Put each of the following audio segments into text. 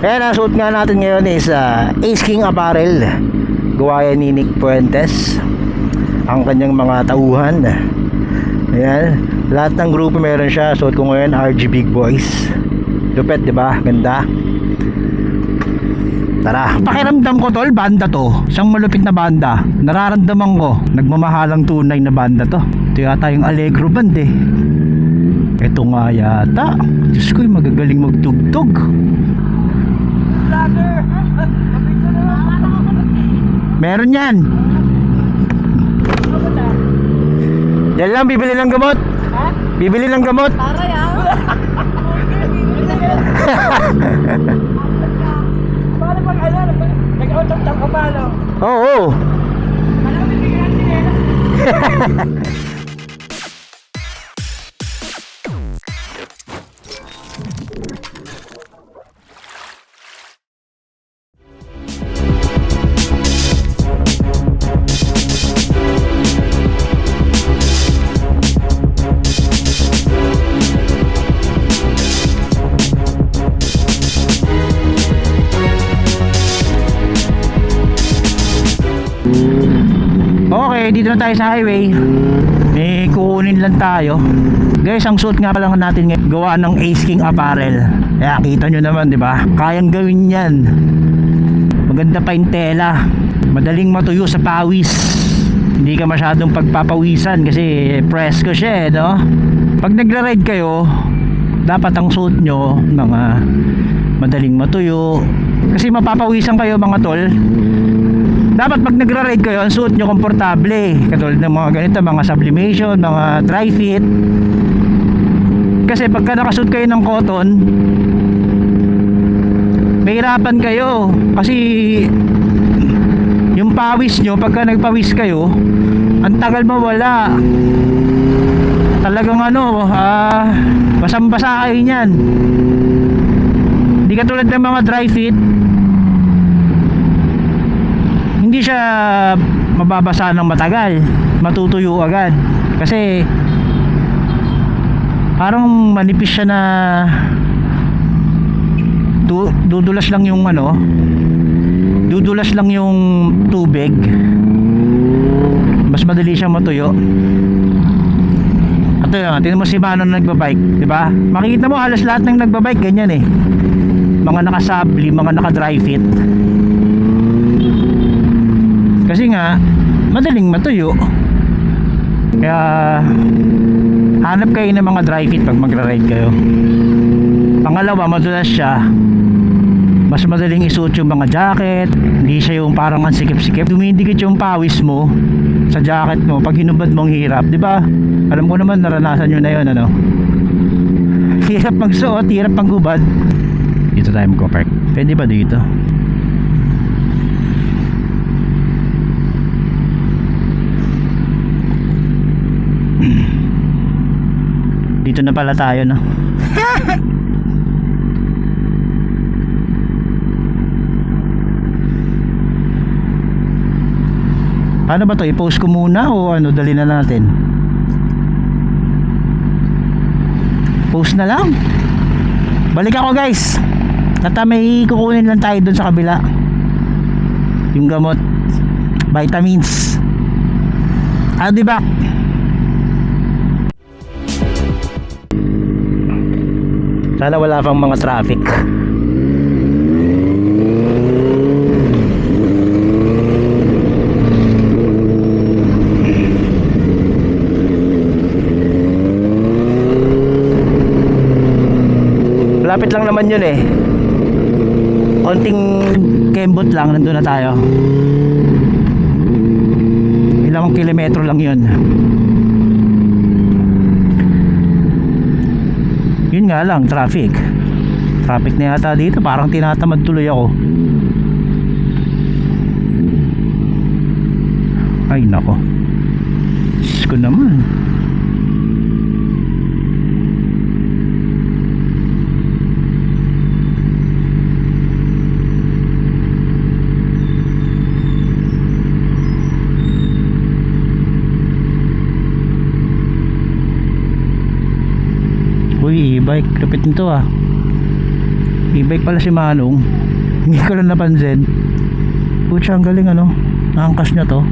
Ayan, ang suot nga natin ngayon is Ace King Apparel. Gawa yan ni Nick Puentes, ang kanyang mga tauhan. Ayan, lahat ng grupo meron siya. Suot ko ngayon RG Big Boys. Lupet, diba? Ganda. Tara. Pakiramdam ko tol, banda to. Isang malupit na banda. Nararamdaman ko, nagmamahalang tunay na banda to. Ito yata yung Allegro Band eh. Ito nga yata. Diyos ko, magagaling magtugtog. Meron yan. Yan lang, bibili ng gamot. Bibili ng gamot. Aray ah. Paano pag ano, nag-out-of-town ka pa, no? Oo. Ano bibigyan nila? Okay, dito na tayo sa highway. May kukunin lang tayo. Guys, ang suot nga lang natin ngayon, gawa ng Ace King Apparel. Kaya kita nyo naman, di ba? Kayang gawin yan. Maganda pa yung tela. Madaling matuyo sa pawis. Hindi ka masyadong pagpapawisan kasi presko siya, no? Pag nagra-ride kayo, dapat ang suot nyo mga madaling matuyo. Kasi mapapawisan kayo mga tol. Dapat pag nagra-ride kayo, ang suot nyo komportable. Katulad ng mga ganito, mga sublimation, mga dry fit. Kasi pagka nakasuot kayo ng cotton, mahirapan kayo. Kasi yung pawis nyo, pagka nagpawis kayo, ang tagal mawala. Talagang ano, basang-basa kayo nyan. Hindi katulad ng mga dry fit, hindi siya mababasa ng matagal, matutuyo agad. Kasi parang manipis siya na dudulas lang yung ano, dudulas lang yung tubig. Mas madali siyang matuyo. At yun, tingnan mo si Mano na nagbabike, di ba? Makikita mo halos lahat ng nagbabike ganyan eh. Mga naka-subli, mga naka-dry fit. Kasi nga madaling matuyo. Kaya hanap kayo ng mga dry fit pag magra-ride kayo. Pangalawa, madulas siya. Mas madaling isuot yung mga jacket. Hindi siya yung parang ang sikip-sikip. Dumidikit yung pawis mo sa jacket mo pag hinubad mong hirap, di ba? Alam ko naman, naranasan nyo na yun, ano? Hirap magsuot, hirap maghubad. Dito tayo magko-park. Pwede ba dito? Dito na pala tayo, no? Paano ba to? I-post ko muna o ano? Dali na natin. Post na lang. Balik ako guys. Tata, may kukunin lang tayo dun sa kabila. Yung gamot, vitamins. I'll be back. Sana wala pang mga traffic. Lapit lang naman yun eh. Konting kembot lang, nandun na tayo. Ilang kilometro lang yun. Yun nga lang, traffic na yata dito. Parang tinatamad tuloy ako. Ay nako, Diyos ko naman. Uy, e-bike, lupit nito ah. E-bike pala si Manong. Hindi ko lang napansin. Putya, ang galing ano. Naangkas niya to.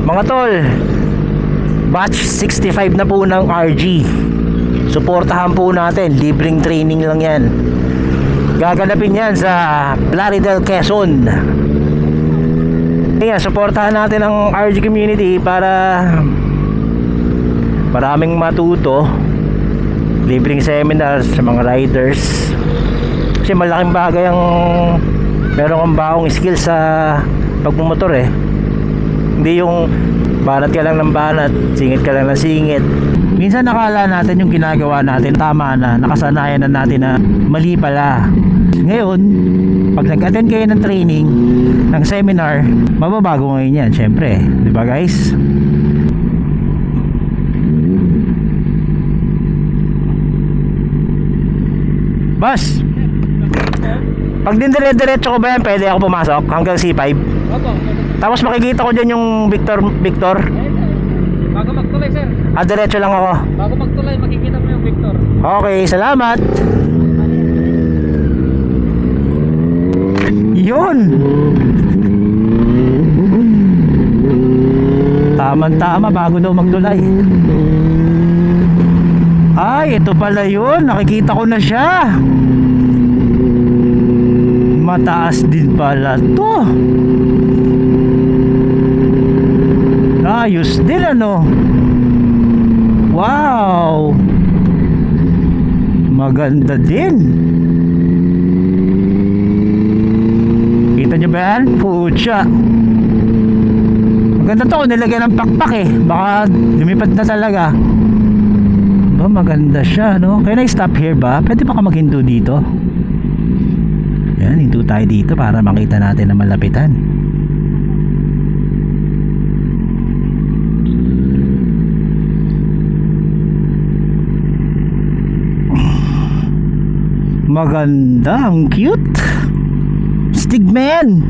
Mga tol, batch 65 na po ng RG. Suportahan po natin, libreng training lang yan. Gaganapin yan sa Plaridel, Quezon. Kaya suportahan natin ang RG community para maraming matuto. Libreng seminars sa mga riders. Kasi malaking bagay ang meron kang baong skill sa pagmumotor eh. Hindi yung banat ka lang ng banat, singit ka lang ng singit. Minsan nakala natin yung ginagawa natin tama na, nakasanayan na natin na mali pala. Ngayon, pag nag-attend kayo ng training, ng seminar, mababago ngayon yan, syempre. Diba guys? Boss! Pag dinire-diretso ko ba yan, pwede ako pumasok hanggang C5? Opo. Tapos makikita ko dyan yung Victor. Bago magtulay, sir. Diretso lang ako. Bago magtulay, makikita mo yung Victor. Okay, salamat. Yun. Tama bago daw magtulay. Ay, ito pala yun. Nakikita ko na siya. Mataas din pala to. Ayos din ano. Wow. Maganda din. Kita nyo ba yan? Pucha. Maganda to. Nilagyan ng pakpak eh. Baka lumipad na talaga. Ba, maganda siya no. Can I stop here ba? Pwede pa ka maghinto dito? Yan, hinto tayo dito para makita natin na malapitan. Maganda, ang cute. Stigman.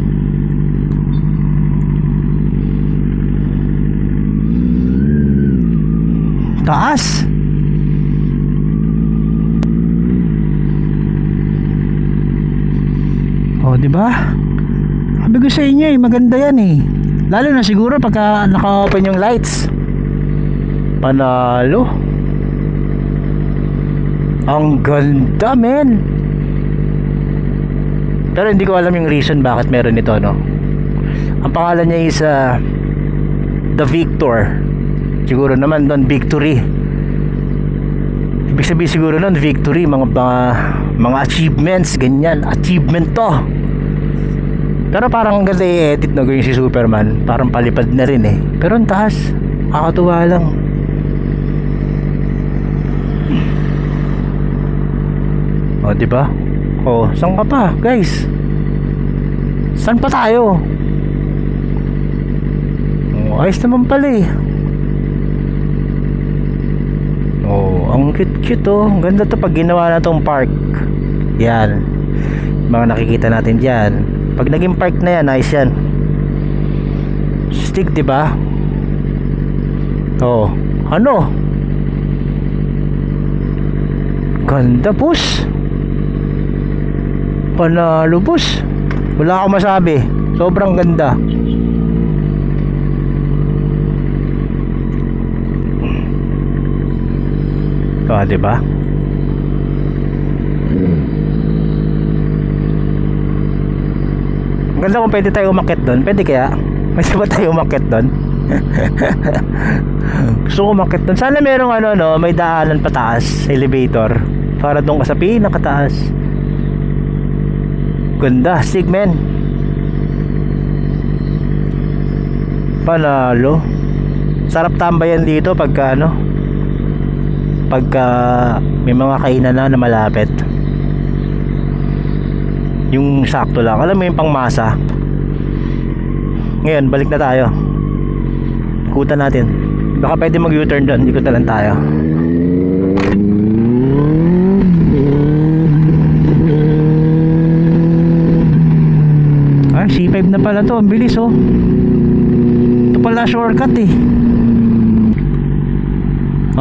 Taas. Oh, di ba? Sabi ko sa inyo, maganda yan eh. Lalo na siguro pagka naka-open yung lights. Panalo. Ang ganda, men. Pero hindi ko alam yung reason bakit meron ito, no? Ang pangalan niya is The Victor. Siguro naman doon Victory. Ibig sabihin siguro noon victory, mga achievements, ganyan. Achievement to. Pero parang ang ganda i-edit na yung si Superman. Parang palipad na rin eh. Pero ang taas. Kakatuwa lang. O, diba? O, saan ka pa, guys? Saan pa tayo? O, ayos naman pala eh. Oh, ang cute oh. Ang ganda to pag ginawa na tong park. Yan. Mga nakikita natin diyan. Pag naging park na yan, nice yan. Stick, 'di ba? Oh, ano? Ganda, boss. Panalo, boss. Wala akong masabi. Sobrang ganda. Oh, diba? Ganda kung pwede tayo umakyat doon. Pwede kaya? Pwede ba tayo umakyat doon? Gusto ko umakyat doon. Sana merong ano, no, may daanan pataas, elevator, para doon ka sa pinakataas. Ganda, Sigmen. Panalo. Sarap tambayan dito pagka ano, pagka may mga kainan na malapit. Yung sakto lang. Alam mo yung pangmasa. Ngayon, balik na tayo. Ikutan natin. Baka pwede mag U-turn doon. Ikutan lang tayo. Ay, C5 na pala to. Ang bilis oh. Ito pala shortcut eh.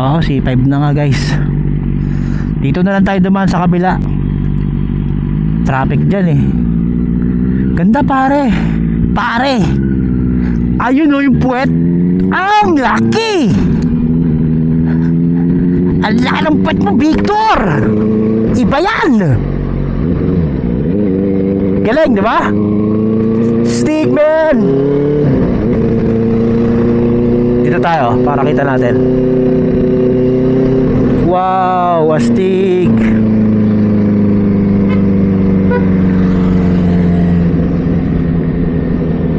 Oo, C5 na nga guys. Dito na lang tayo dumaan sa kabila. Traffic dyan eh. Ganda pare. Pare, ayun o yung puwet. Ang laki. Ang laki ng puwet mo, Victor. Iba yan. Galing, di ba? Stickman. Dito tayo para kita natin. Wow, astig.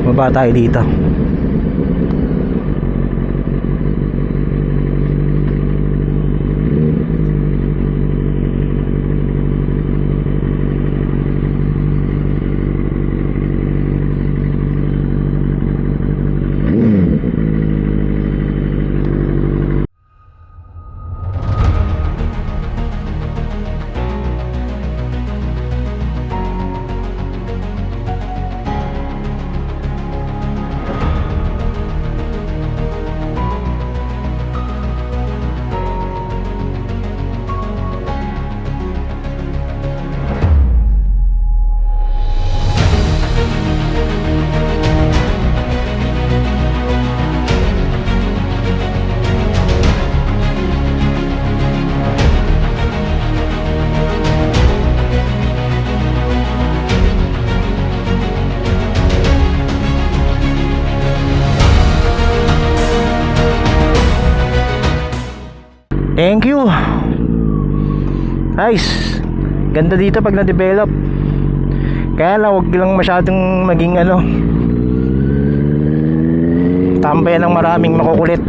Baba tayo dito. Thank you. Nice. Ganda dito pag na-develop. Kaya lang wag lang masyadong maging tambayan ng maraming makukulit.